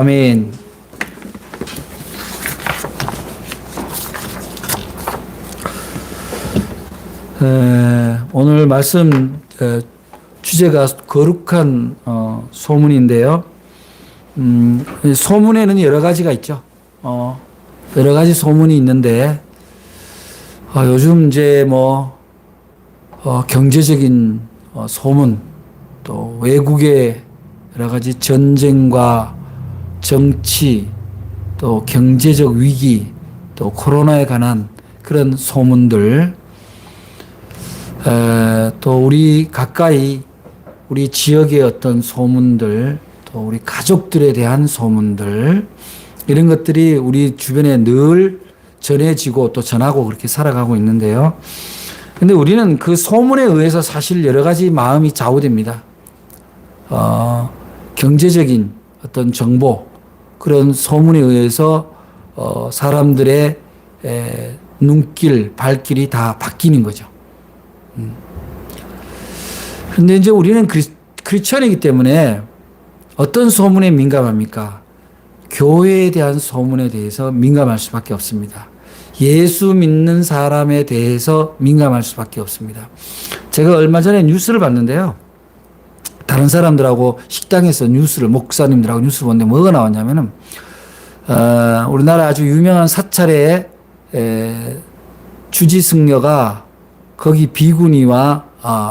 아멘. 오늘 말씀 주제가 거룩한 소문인데요. 소문에는 여러 가지가 있죠. 여러 가지 소문이 있는데 요즘 이제 경제적인 소문, 또 외국의 여러 가지 전쟁과 정치, 또 경제적 위기, 또 코로나에 관한 그런 소문들, 또 우리 가까이 우리 지역의 어떤 소문들, 또 우리 가족들에 대한 소문들, 이런 것들이 우리 주변에 늘 전해지고 또 전하고 그렇게 살아가고 있는데요. 근데 우리는 그 소문에 의해서 사실 여러 가지 마음이 좌우됩니다. 경제적인 어떤 정보, 그런 소문에 의해서 사람들의 눈길, 발길이 다 바뀌는 거죠. 그런데 이제 우리는 크리스천이기 때문에 어떤 소문에 민감합니까? 교회에 대한 소문에 대해서 민감할 수밖에 없습니다. 예수 믿는 사람에 대해서 민감할 수밖에 없습니다. 제가 얼마 전에 뉴스를 봤는데요. 다른 사람들하고 식당에서 목사님들하고 뉴스를 보는데 뭐가 나왔냐면은, 우리나라 아주 유명한 사찰의 주지승려가 거기 비구니와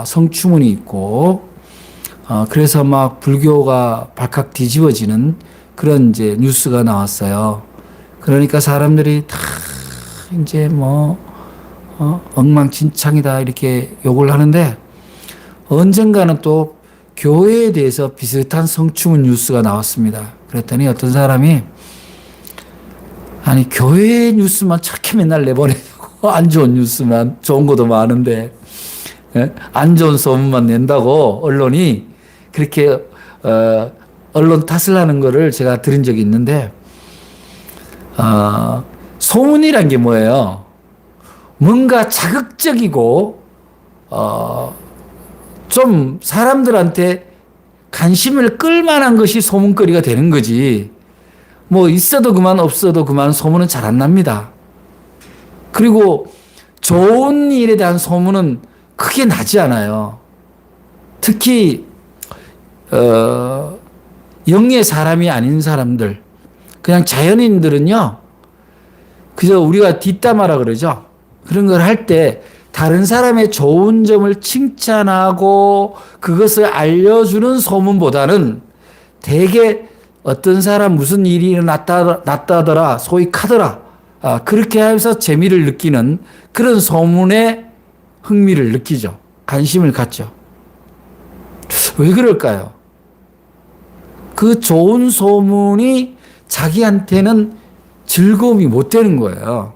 성추문이 있고, 그래서 막 불교가 발칵 뒤집어지는 그런 이제 뉴스가 나왔어요. 그러니까 사람들이 다 이제 엉망진창이다 이렇게 욕을 하는데, 언젠가는 또 교회에 대해서 비슷한 성추문 뉴스가 나왔습니다. 그랬더니 어떤 사람이, 아니 교회 뉴스만 저렇게 맨날 내보내고 안 좋은 뉴스만, 좋은 것도 많은데 안 좋은 소문만 낸다고 언론이 그렇게 언론 탓을 하는 거를 제가 들은 적이 있는데, 소문이란 게 뭐예요? 뭔가 자극적이고 좀 사람들한테 관심을 끌만한 것이 소문거리가 되는 거지, 있어도 그만 없어도 그만 소문은 잘 안 납니다. 그리고 좋은 일에 대한 소문은 크게 나지 않아요. 특히 영의 사람이 아닌 사람들, 그냥 자연인들은요, 그저 우리가 뒷담화라 그러죠. 그런 걸 할 때 다른 사람의 좋은 점을 칭찬하고 그것을 알려주는 소문보다는 대개 어떤 사람 무슨 일이 났다더라, 소위 카더라, 그렇게 하면서 재미를 느끼는 그런 소문에 흥미를 느끼죠. 관심을 갖죠. 왜 그럴까요? 그 좋은 소문이 자기한테는 즐거움이 못 되는 거예요.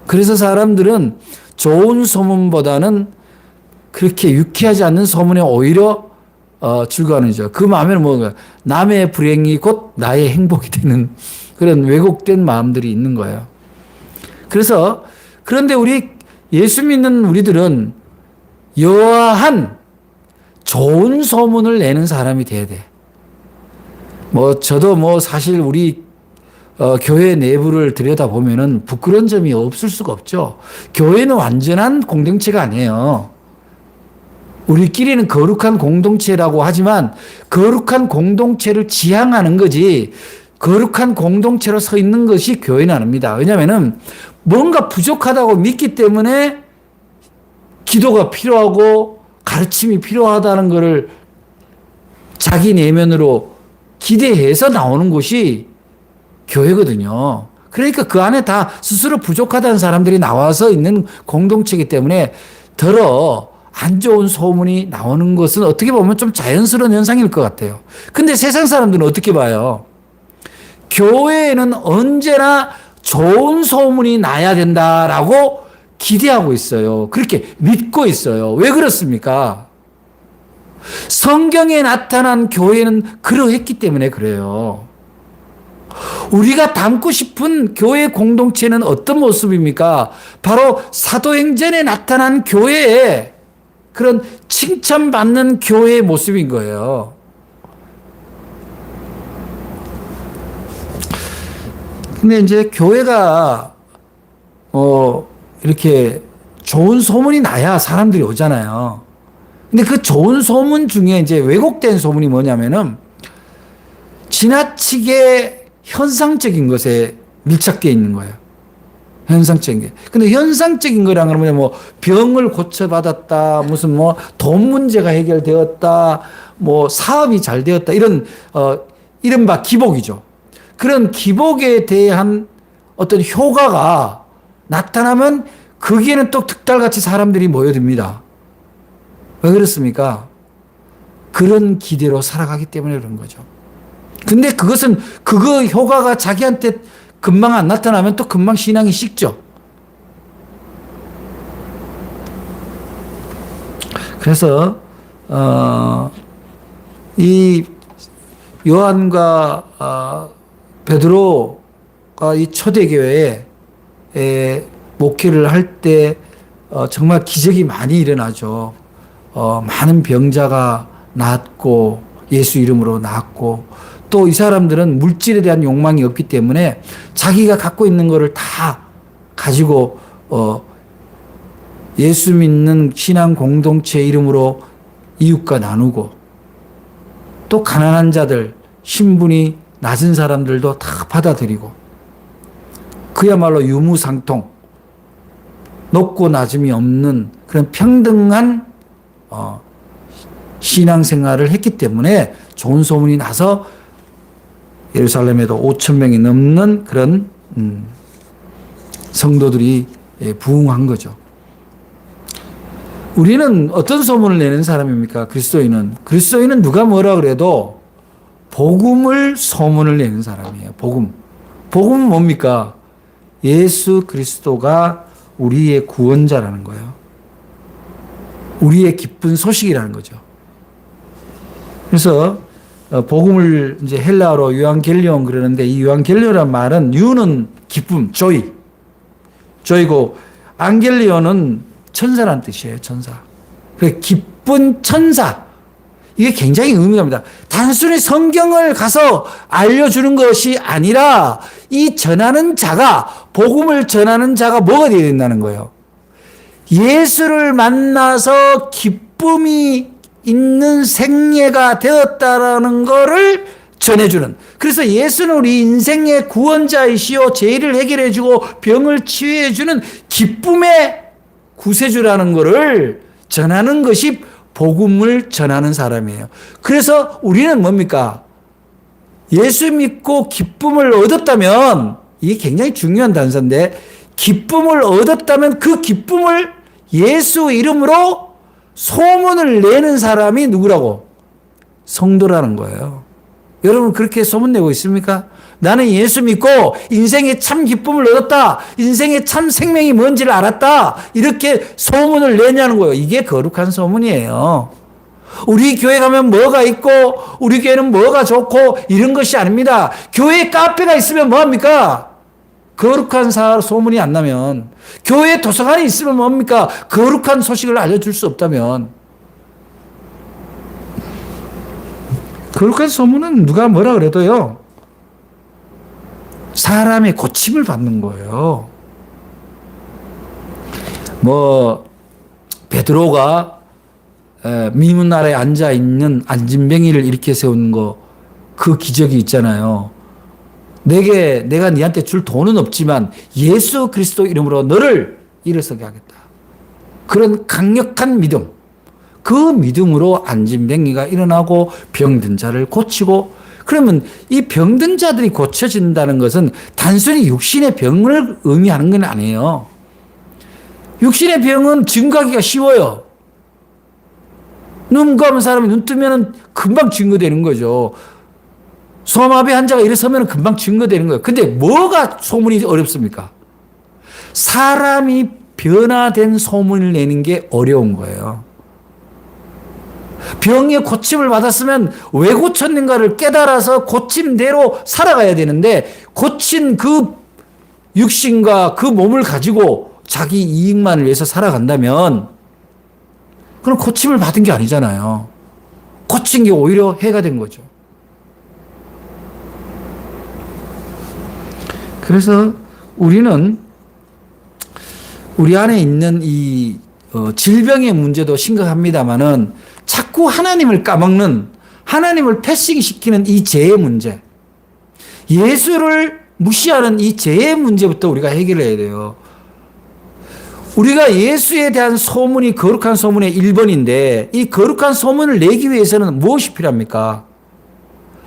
그래서 사람들은 좋은 소문보다는 그렇게 유쾌하지 않는 소문에 오히려 즐거워하는 거죠. 그 마음에는 뭔가 남의 불행이 곧 나의 행복이 되는 그런 왜곡된 마음들이 있는 거예요. 그런데 우리 예수 믿는 우리들은 여하한 좋은 소문을 내는 사람이 돼야 돼. 저도 사실 우리 교회 내부를 들여다보면은 부끄러운 점이 없을 수가 없죠. 교회는 완전한 공동체가 아니에요. 우리끼리는 거룩한 공동체라고 하지만 거룩한 공동체를 지향하는 거지, 거룩한 공동체로 서 있는 것이 교회는 아닙니다. 왜냐하면은 뭔가 부족하다고 믿기 때문에 기도가 필요하고 가르침이 필요하다는 것을 자기 내면으로 기대해서 나오는 곳이 교회거든요. 그러니까 그 안에 다 스스로 부족하다는 사람들이 나와서 있는 공동체이기 때문에 더러 안 좋은 소문이 나오는 것은 어떻게 보면 좀 자연스러운 현상일 것 같아요. 근데 세상 사람들은 어떻게 봐요? 교회에는 언제나 좋은 소문이 나야 된다라고 기대하고 있어요. 그렇게 믿고 있어요. 왜 그렇습니까? 성경에 나타난 교회는 그러했기 때문에 그래요. 우리가 닮고 싶은 교회 공동체는 어떤 모습입니까? 바로 사도행전에 나타난 교회의 그런 칭찬받는 교회의 모습인 거예요. 근데 이제 교회가 이렇게 좋은 소문이 나야 사람들이 오잖아요. 근데 그 좋은 소문 중에 이제 왜곡된 소문이 뭐냐면은 지나치게 현상적인 것에 밀착되어 있는 거예요. 현상적인 게. 근데 현상적인 거란 그러면 뭐 병을 고쳐받았다, 무슨 뭐 돈 문제가 해결되었다, 뭐 사업이 잘 되었다, 이런, 이른바 기복이죠. 그런 기복에 대한 어떤 효과가 나타나면 거기에는 또 득달같이 사람들이 모여듭니다. 왜 그렇습니까? 그런 기대로 살아가기 때문에 그런 거죠. 근데 그것은 그거 효과가 자기한테 금방 안 나타나면 또 금방 신앙이 식죠. 그래서 이 요한과 베드로가 이 초대교회에 목회를 할 때 정말 기적이 많이 일어나죠. 많은 병자가 낫고 예수 이름으로 낫고 또 이 사람들은 물질에 대한 욕망이 없기 때문에 자기가 갖고 있는 거를 다 가지고 예수 믿는 신앙 공동체 이름으로 이웃과 나누고 또 가난한 자들, 신분이 낮은 사람들도 다 받아들이고 그야말로 유무상통, 높고 낮음이 없는 그런 평등한 신앙생활을 했기 때문에 좋은 소문이 나서 예루살렘에도 5,000명이 넘는 그런 성도들이 부흥한 거죠. 우리는 어떤 소문을 내는 사람입니까? 그리스도인은. 그리스도인은 누가 뭐라 그래도 복음을 소문을 내는 사람이에요. 복음. 복음은 뭡니까? 예수 그리스도가 우리의 구원자라는 거예요. 우리의 기쁜 소식이라는 거죠. 그래서 복음을 이제 헬라어로 유앙겔리온 그러는데 이 유앙겔리온이라는 말은 유는 기쁨, joy. joy고 안겔리온은 천사란 뜻이에요. 천사. 그 기쁜 천사. 이게 굉장히 의미합니다. 단순히 성경을 가서 알려주는 것이 아니라 이 전하는 자가 복음을 전하는 자가 뭐가 되어야 된다는 거예요. 예수를 만나서 기쁨이 있는 생애가 되었다라는 것을 전해주는. 그래서 예수는 우리 인생의 구원자이시오. 죄를 해결해주고 병을 치유해주는 기쁨의 구세주라는 것을 전하는 것이 복음을 전하는 사람이에요. 그래서 우리는 뭡니까? 예수 믿고 기쁨을 얻었다면, 이게 굉장히 중요한 단서인데, 기쁨을 얻었다면 그 기쁨을 예수 이름으로 소문을 내는 사람이 누구라고? 성도라는 거예요. 여러분 그렇게 소문내고 있습니까? 나는 예수 믿고 인생의 참 기쁨을 얻었다. 인생의 참 생명이 뭔지를 알았다. 이렇게 소문을 내냐는 거예요. 이게 거룩한 소문이에요. 우리 교회 가면 뭐가 있고 우리 교회는 뭐가 좋고 이런 것이 아닙니다. 교회 카페가 있으면 뭐합니까? 거룩한 소문이 안 나면. 교회 도서관이 있으면 뭡니까? 거룩한 소식을 알려줄 수 없다면. 거룩한 소문은 누가 뭐라 그래도요, 사람의 고침을 받는 거예요. 뭐 베드로가 미문 아래에 앉아있는 안진뱅이를 일으켜 세운 거, 그 기적이 있잖아요. 내가 네한테 줄 돈은 없지만 예수 그리스도 이름으로 너를 일어서게 하겠다. 그런 강력한 믿음. 그 믿음으로 안진뱅이가 일어나고 병든 자를 고치고, 그러면 이 병든 자들이 고쳐진다는 것은 단순히 육신의 병을 의미하는 건 아니에요. 육신의 병은 증거하기가 쉬워요. 눈 감은 사람이 눈 뜨면 금방 증거되는 거죠. 소아마비 환자가 일어서면 금방 증거되는 거예요. 근데 뭐가 소문이 어렵습니까? 사람이 변화된 소문을 내는 게 어려운 거예요. 병의 고침을 받았으면 왜 고쳤는가를 깨달아서 고침대로 살아가야 되는데, 고친 그 육신과 그 몸을 가지고 자기 이익만을 위해서 살아간다면 그럼 고침을 받은 게 아니잖아요. 고친 게 오히려 해가 된 거죠. 그래서 우리는 우리 안에 있는 이 질병의 문제도 심각합니다만은 자꾸 하나님을 까먹는, 하나님을 패싱시키는 이 죄의 문제, 예수를 무시하는 이 죄의 문제부터 우리가 해결해야 돼요. 우리가 예수에 대한 소문이 거룩한 소문의 1번인데 이 거룩한 소문을 내기 위해서는 무엇이 필요합니까?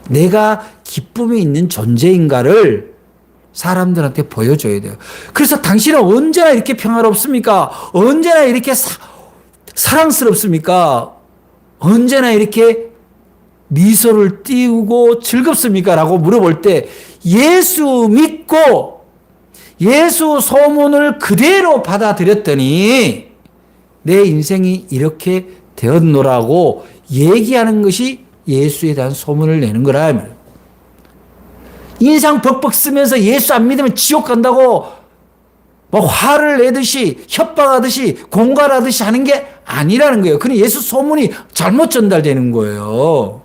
내가 기쁨이 있는 존재인가를 사람들한테 보여줘야 돼요. 그래서 당신은 언제나 이렇게 평화롭습니까? 언제나 이렇게 사랑스럽습니까? 언제나 이렇게 미소를 띄우고 즐겁습니까? 라고 물어볼 때 예수 믿고 예수 소문을 그대로 받아들였더니 내 인생이 이렇게 되었노라고 얘기하는 것이 예수에 대한 소문을 내는 거라. 인상 벅벅 쓰면서 예수 안 믿으면 지옥 간다고 뭐 화를 내듯이 협박하듯이 공갈하듯이 하는 게 아니라는 거예요. 그럼 예수 소문이 잘못 전달되는 거예요.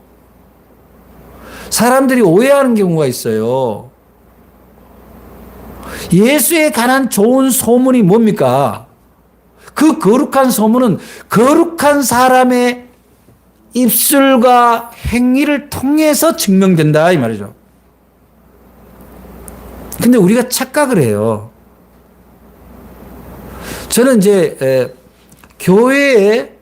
사람들이 오해하는 경우가 있어요. 예수에 관한 좋은 소문이 뭡니까? 그 거룩한 소문은 거룩한 사람의 입술과 행위를 통해서 증명된다 이 말이죠. 근데 우리가 착각을 해요. 저는 이제 교회에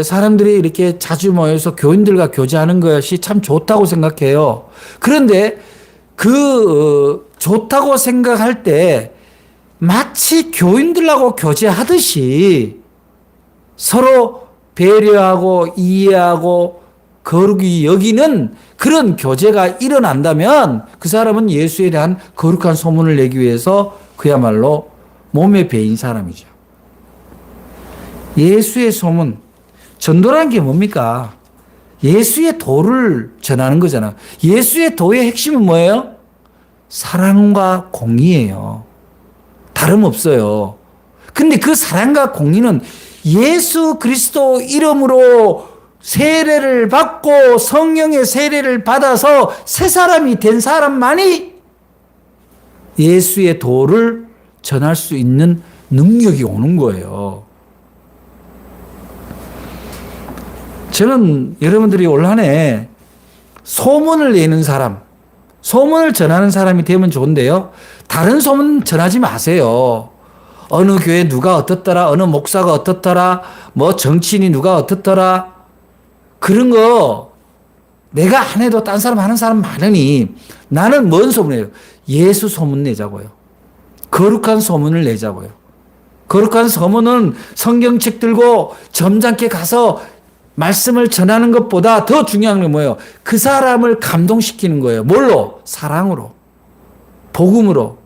사람들이 이렇게 자주 모여서 교인들과 교제하는 것이 참 좋다고 생각해요. 그런데 좋다고 생각할 때 마치 교인들하고 교제하듯이 서로 배려하고 이해하고 거룩히 여기는 그런 교제가 일어난다면 그 사람은 예수에 대한 거룩한 소문을 내기 위해서 그야말로 몸에 배인 사람이죠. 예수의 소문, 전도라는 게 뭡니까? 예수의 도를 전하는 거잖아. 예수의 도의 핵심은 뭐예요? 사랑과 공의예요. 다름없어요. 근데 그 사랑과 공의는 예수 그리스도 이름으로 세례를 받고 성령의 세례를 받아서 새 사람이 된 사람만이 예수의 도를 전할 수 있는 능력이 오는 거예요. 저는 여러분들이 올 한 해 소문을 내는 사람, 소문을 전하는 사람이 되면 좋은데요. 다른 소문 전하지 마세요. 어느 교회 누가 어떻더라, 어느 목사가 어떻더라, 뭐 정치인이 누가 어떻더라. 그런 거 내가 안 해도 딴 사람 하는 사람 많으니 나는 뭔 소문이에요? 예수 소문 내자고요. 거룩한 소문을 내자고요. 거룩한 소문은 성경책 들고 점잖게 가서 말씀을 전하는 것보다 더 중요한 건 뭐예요? 그 사람을 감동시키는 거예요. 뭘로? 사랑으로. 복음으로.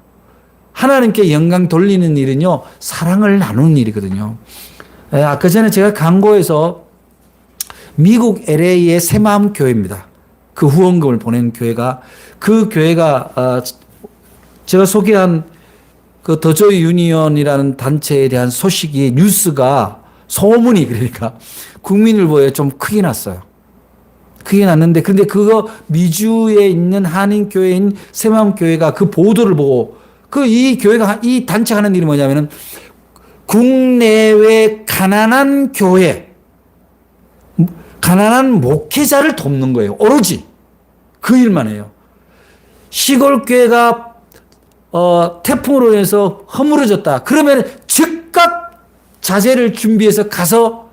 하나님께 영광 돌리는 일은요, 사랑을 나누는 일이거든요. 아까 전에 제가 강고에서 미국 LA의 새마음 교회입니다. 그 후원금을 보낸 교회가, 그 교회가, 제가 소개한 그 더조이 유니언이라는 단체에 대한 소식이, 뉴스가, 소문이 그러니까 국민일보에 좀 크게 났어요. 크게 났는데, 근데 그거 미주에 있는 한인교회인 새마음교회가 그 보도를 보고, 이 교회가, 이 단체가 하는 일이 뭐냐면은 국내외 가난한 교회, 가난한 목회자를 돕는 거예요. 오로지. 그 일만 해요. 시골 교회가, 태풍으로 인해서 허물어졌다. 그러면 즉각 자재를 준비해서 가서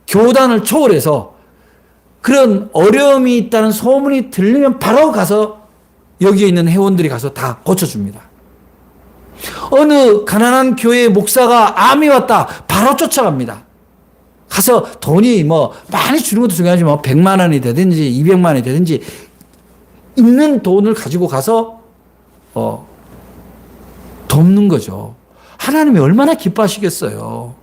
교단을 초월해서 그런 어려움이 있다는 소문이 들리면 바로 가서 여기에 있는 회원들이 가서 다 고쳐줍니다. 어느 가난한 교회 목사가 암이 왔다. 바로 쫓아갑니다. 가서 돈이 뭐 많이 주는 것도 중요하지만 뭐 100만 원이 되든지 200만 원이 되든지 있는 돈을 가지고 가서 돕는 거죠. 하나님이 얼마나 기뻐하시겠어요.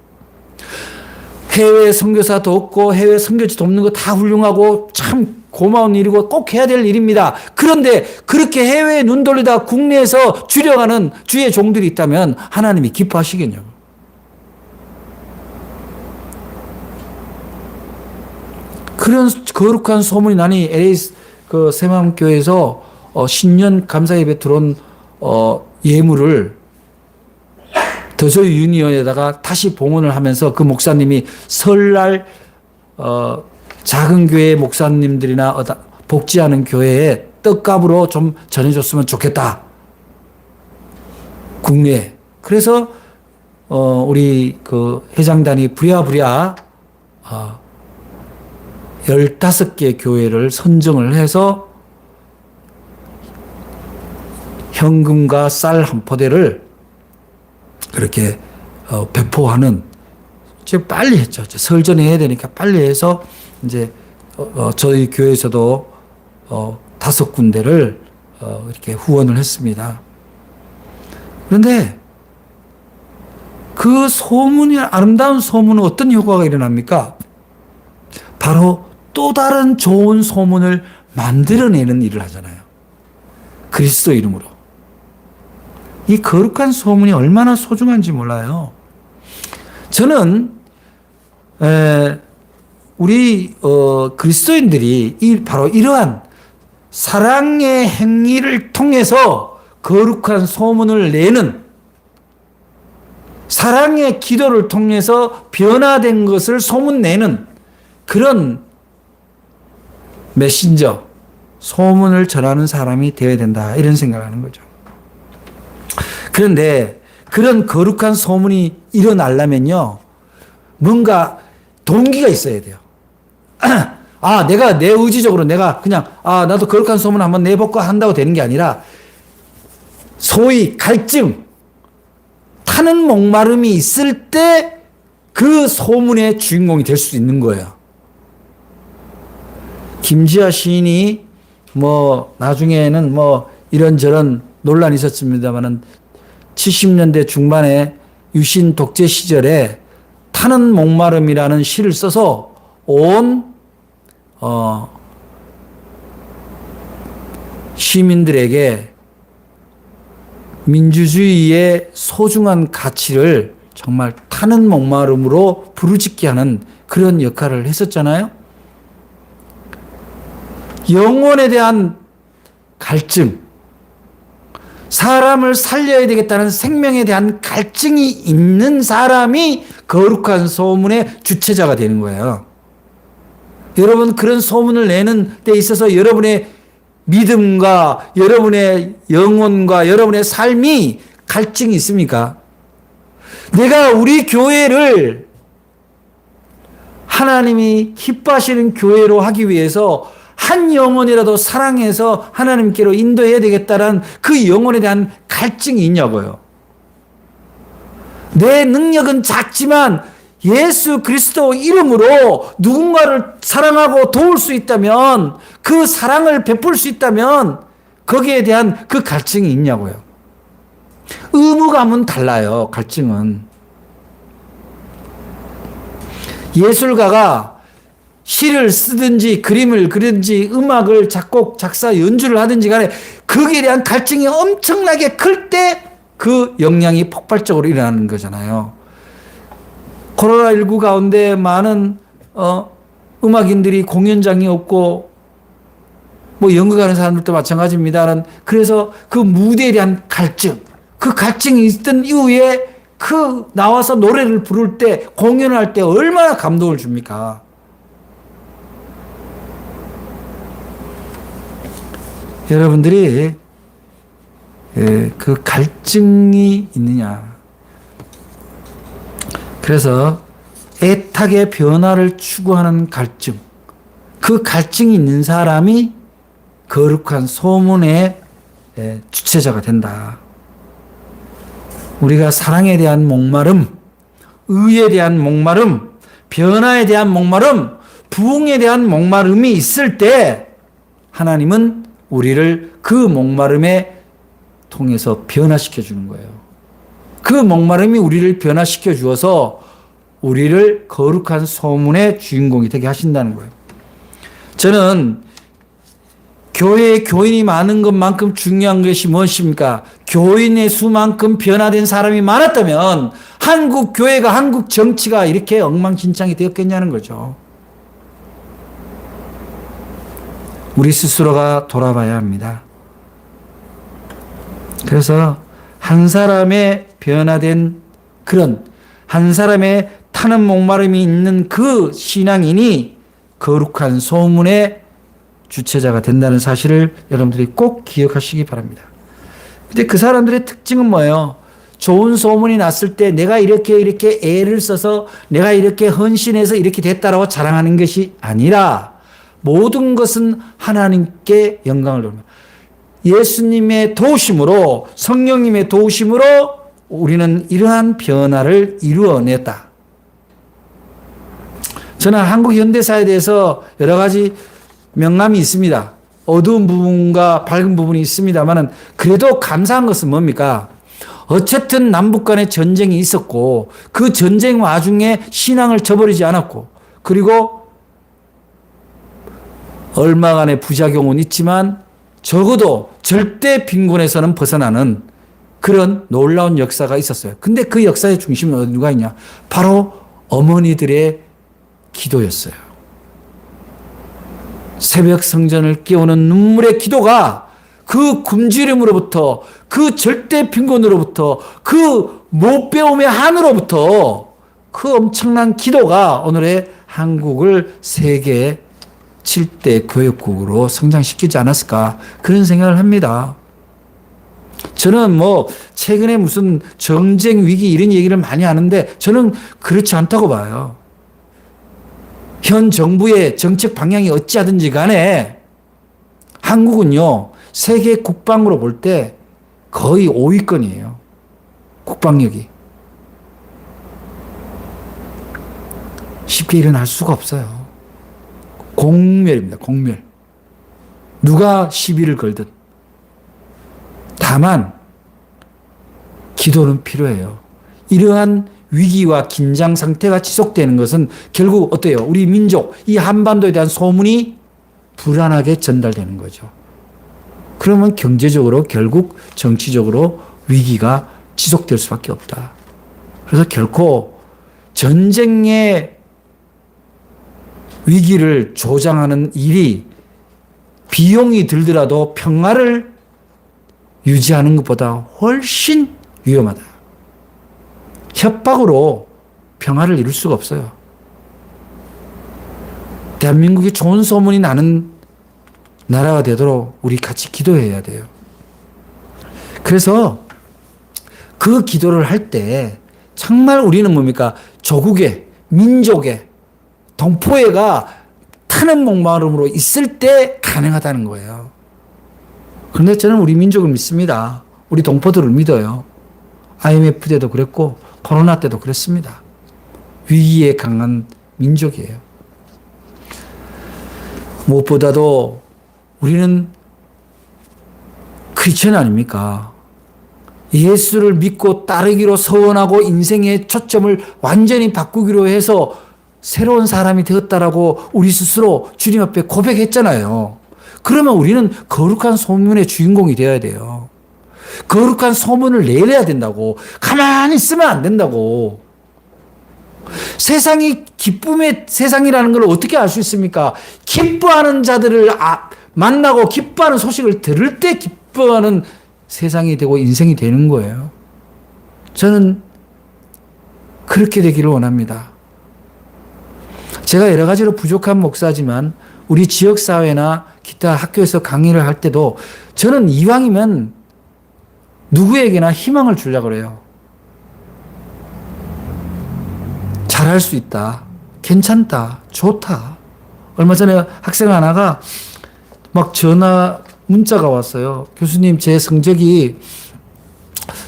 해외 선교사 돕고 해외 선교지 돕는 거 다 훌륭하고 참 고마운 일이고 꼭 해야 될 일입니다. 그런데 그렇게 해외에 눈 돌리다 국내에서 줄여가는 주의 종들이 있다면 하나님이 기뻐하시겠냐고. 그런 거룩한 소문이 나니 LA 그 새마음교회에서 신년 감사 예배 들어온 예물을 더조이 유니온에다가 다시 봉헌을 하면서 그 목사님이 설날 작은 교회 목사님들이나 복지하는 교회에 떡값으로 좀 전해줬으면 좋겠다. 국내에. 그래서 우리 그 회장단이 부랴부랴 15개 교회를 선정을 해서 현금과 쌀 한 포대를 그렇게 배포하는, 이제 빨리 했죠. 설 전에 해야 되니까 빨리 해서 이제 저희 교회에서도 5군데를 이렇게 후원을 했습니다. 그런데 그 소문이, 아름다운 소문은 어떤 효과가 일어납니까? 바로 또 다른 좋은 소문을 만들어내는 일을 하잖아요. 그리스도 이름으로. 이 거룩한 소문이 얼마나 소중한지 몰라요. 저는 우리 그리스도인들이 바로 이러한 사랑의 행위를 통해서 거룩한 소문을 내는, 사랑의 기도를 통해서 변화된 것을 소문내는 그런 메신저, 소문을 전하는 사람이 되어야 된다, 이런 생각을 하는 거죠. 그런데 그런 거룩한 소문이 일어나려면요, 뭔가 동기가 있어야 돼요. 내가 내 의지적으로 내가 그냥 나도 거룩한 소문 한번 내볼까 한다고 되는 게 아니라, 소위 갈증, 타는 목마름이 있을 때 그 소문의 주인공이 될 수 있는 거예요. 김지아 시인이 나중에는 이런저런 논란이 있었습니다만은 70년대 중반에 유신 독재 시절에 타는 목마름이라는 시를 써서 온 시민들에게 민주주의의 소중한 가치를 정말 타는 목마름으로 부르짖게 하는 그런 역할을 했었잖아요. 영혼에 대한 갈증, 사람을 살려야 되겠다는 생명에 대한 갈증이 있는 사람이 거룩한 소문의 주체자가 되는 거예요. 여러분, 그런 소문을 내는 데 있어서 여러분의 믿음과 여러분의 영혼과 여러분의 삶이 갈증이 있습니까? 내가 우리 교회를 하나님이 기뻐하시는 교회로 하기 위해서 한 영혼이라도 사랑해서 하나님께로 인도해야 되겠다는 그 영혼에 대한 갈증이 있냐고요. 내 능력은 작지만 예수 그리스도 이름으로 누군가를 사랑하고 도울 수 있다면, 그 사랑을 베풀 수 있다면 거기에 대한 그 갈증이 있냐고요. 의무감은 달라요. 갈증은. 예술가가 시를 쓰든지 그림을 그리든지 음악을 작곡, 작사, 연주를 하든지 간에 거기에 대한 갈증이 엄청나게 클 때 그 영향이 폭발적으로 일어나는 거잖아요. 코로나19 가운데 많은 음악인들이 공연장이 없고 연극하는 사람들도 마찬가지입니다는, 그래서 그 무대에 대한 갈증, 그 갈증이 있던 이후에 그 나와서 노래를 부를 때, 공연을 할 때 얼마나 감동을 줍니까? 여러분들이 그 갈증이 있느냐. 그래서 애타게 변화를 추구하는 갈증, 그 갈증이 있는 사람이 거룩한 소문의 주체자가 된다. 우리가 사랑에 대한 목마름, 의에 대한 목마름, 변화에 대한 목마름, 부흥에 대한 목마름이 있을 때 하나님은 우리를 그 목마름에 통해서 변화시켜 주는 거예요. 그 목마름이 우리를 변화시켜 주어서 우리를 거룩한 소문의 주인공이 되게 하신다는 거예요. 저는 교회에 교인이 많은 것만큼 중요한 것이 무엇입니까? 교인의 수만큼 변화된 사람이 많았다면 한국 교회가, 한국 정치가 이렇게 엉망진창이 되었겠냐는 거죠. 우리 스스로가 돌아봐야 합니다. 그래서 한 사람의 변화된 그런 한 사람의 타는 목마름이 있는 그 신앙인이 거룩한 소문의 주체자가 된다는 사실을 여러분들이 꼭 기억하시기 바랍니다. 근데 그 사람들의 특징은 뭐예요? 좋은 소문이 났을 때 내가 이렇게 애를 써서 내가 이렇게 헌신해서 이렇게 됐다라고 자랑하는 것이 아니라 모든 것은 하나님께 영광을 돌립니다. 예수님의 도우심으로 성령님의 도우심으로 우리는 이러한 변화를 이루어냈다. 저는 한국 현대사에 대해서 여러 가지 명감이 있습니다. 어두운 부분과 밝은 부분이 있습니다만 그래도 감사한 것은 뭡니까? 어쨌든 남북 간의 전쟁이 있었고 그 전쟁 와중에 신앙을 저버리지 않았고 그리고 얼마간의 부작용은 있지만 적어도 절대 빈곤에서는 벗어나는 그런 놀라운 역사가 있었어요. 근데 그 역사의 중심에 누가 있냐? 바로 어머니들의 기도였어요. 새벽 성전을 깨우는 눈물의 기도가 그 굶주림으로부터 그 절대 빈곤으로부터 그 못 배움의 한으로부터 그 엄청난 기도가 오늘의 한국을 세계 7대 교육국으로 성장시키지 않았을까 그런 생각을 합니다. 저는 최근에 무슨 정쟁 위기 이런 얘기를 많이 하는데 저는 그렇지 않다고 봐요. 현 정부의 정책 방향이 어찌하든지 간에 한국은요 세계 국방으로 볼 때 거의 5위권이에요. 국방력이. 쉽게 일어날 수가 없어요. 공멸입니다. 공멸. 누가 시비를 걸든. 다만 기도는 필요해요. 이러한 위기와 긴장 상태가 지속되는 것은 결국 어때요? 우리 민족, 이 한반도에 대한 소문이 불안하게 전달되는 거죠. 그러면 경제적으로 결국 정치적으로 위기가 지속될 수밖에 없다. 그래서 결코 전쟁의 위기를 조장하는 일이 비용이 들더라도 평화를 유지하는 것보다 훨씬 위험하다. 협박으로 평화를 이룰 수가 없어요. 대한민국이 좋은 소문이 나는 나라가 되도록 우리 같이 기도해야 돼요. 그래서 그 기도를 할 때 정말 우리는 뭡니까? 조국의, 민족의, 동포애가 타는 목마름으로 있을 때 가능하다는 거예요. 그런데 저는 우리 민족을 믿습니다. 우리 동포들을 믿어요. IMF 때도 그랬고 코로나 때도 그랬습니다. 위기에 강한 민족이에요. 무엇보다도 우리는 크리스천 아닙니까? 예수를 믿고 따르기로 서원하고 인생의 초점을 완전히 바꾸기로 해서 새로운 사람이 되었다라고 우리 스스로 주님 앞에 고백했잖아요. 그러면 우리는 거룩한 소문의 주인공이 되어야 돼요. 거룩한 소문을 내려야 된다고. 가만히 있으면 안 된다고. 세상이 기쁨의 세상이라는 걸 어떻게 알 수 있습니까? 기뻐하는 자들을 만나고 기뻐하는 소식을 들을 때 기뻐하는 세상이 되고 인생이 되는 거예요. 저는 그렇게 되기를 원합니다. 제가 여러 가지로 부족한 목사지만 우리 지역사회나 기타 학교에서 강의를 할 때도 저는 이왕이면 누구에게나 희망을 주려고 그래요. 잘할 수 있다. 괜찮다. 좋다. 얼마 전에 학생 하나가 막 문자가 왔어요. 교수님, 제 성적이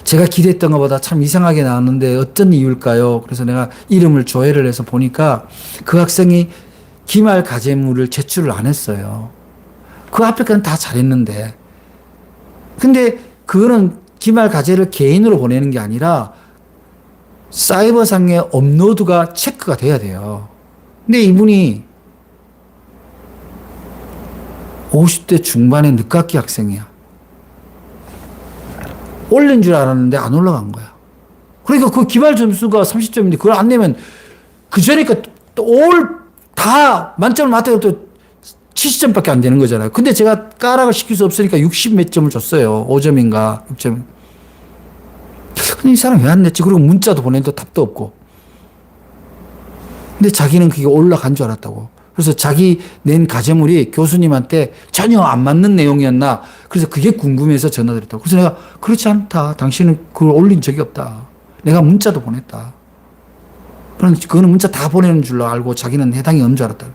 제가 기대했던 것보다 참 이상하게 나왔는데 어떤 이유일까요? 그래서 내가 이름을 조회를 해서 보니까 그 학생이 기말 과제물을 제출을 안 했어요. 그 앞에 건 다 잘했는데. 근데 그거는 기말 과제를 개인으로 보내는 게 아니라 사이버상의 업로드가 체크가 돼야 돼요. 근데 이분이 50대 중반의 늦깎이 학생이야. 올린 줄 알았는데 안 올라간 거야. 그러니까 그 기말 점수가 30점인데 그걸 안 내면 그 전에니까 다 만점을 맞다고 또 70점밖에 안 되는 거잖아요. 근데 제가 까락을 시킬 수 없으니까 60 몇 점을 줬어요. 5점인가 6점. 근데 이 사람 왜 안 냈지? 그리고 문자도 보내도 답도 없고. 근데 자기는 그게 올라간 줄 알았다고. 그래서 자기 낸 과제물이 교수님한테 전혀 안 맞는 내용이었나. 그래서 그게 궁금해서 전화드렸다고. 그래서 내가 그렇지 않다. 당신은 그걸 올린 적이 없다. 내가 문자도 보냈다. 그거는 문자 다 보내는 줄로 알고 자기는 해당이 없는 줄 알았다.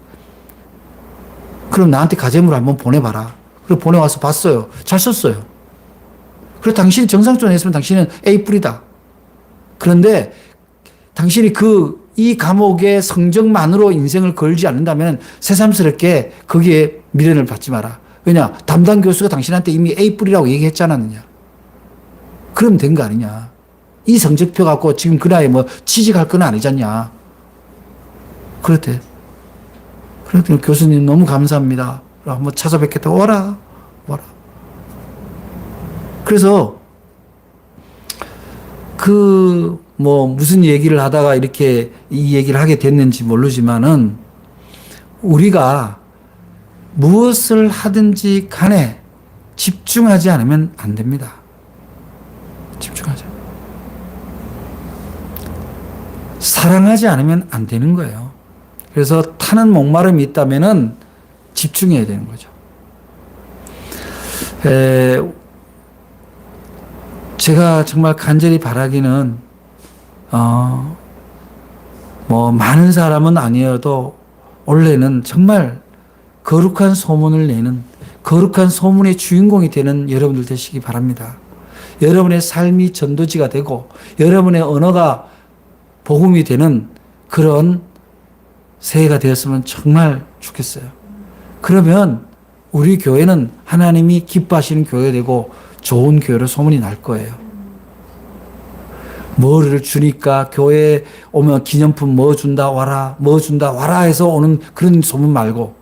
그럼 나한테 과제물 한번 보내봐라. 그리고 보내와서 봤어요. 잘 썼어요. 그래서 당신이 정상적으로 했으면 당신은 A뿔이다. 그런데 당신이 이 과목의 성적만으로 인생을 걸지 않는다면 새삼스럽게 거기에 미련을 받지 마라. 왜냐? 담당 교수가 당신한테 이미 A뿔이라고 얘기했지 않았느냐. 그러면 된 거 아니냐. 이 성적표 갖고 지금 그 나이에 뭐 취직할 건 아니잖냐. 그랬대. 그랬더니 교수님 너무 감사합니다. 한번 찾아뵙겠다. 와라. 그래서 무슨 얘기를 하다가 이렇게 이 얘기를 하게 됐는지 모르지만은 우리가 무엇을 하든지 간에 집중하지 않으면 안 됩니다. 집중하자. 사랑하지 않으면 안 되는 거예요. 그래서 타는 목마름이 있다면은 집중해야 되는 거죠. 제가 정말 간절히 바라기는, 많은 사람은 아니어도, 원래는 정말 거룩한 소문을 내는, 거룩한 소문의 주인공이 되는 여러분들 되시기 바랍니다. 여러분의 삶이 전도지가 되고, 여러분의 언어가 복음이 되는 그런 새해가 되었으면 정말 좋겠어요. 그러면 우리 교회는 하나님이 기뻐하시는 교회가 되고, 좋은 교회로 소문이 날 거예요. 뭐를 주니까 교회에 오면 기념품 뭐 준다 와라 뭐 준다 와라 해서 오는 그런 소문 말고,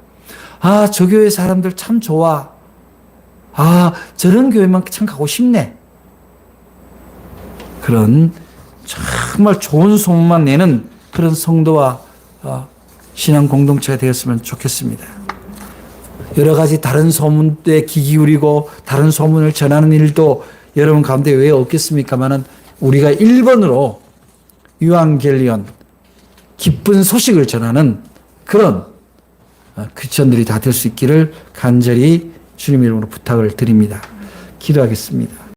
아, 저 교회 사람들 참 좋아. 아, 저런 교회만 참 가고 싶네. 그런 정말 좋은 소문만 내는 그런 성도와 신앙 공동체가 되었으면 좋겠습니다. 여러 가지 다른 소문에 귀 기울이고 다른 소문을 전하는 일도 여러분 가운데 왜 없겠습니까만은, 우리가 1번으로 유앙겔리온, 기쁜 소식을 전하는 그런 크리스천들이 다 될 수 있기를 간절히 주님 이름으로 부탁을 드립니다. 기도하겠습니다.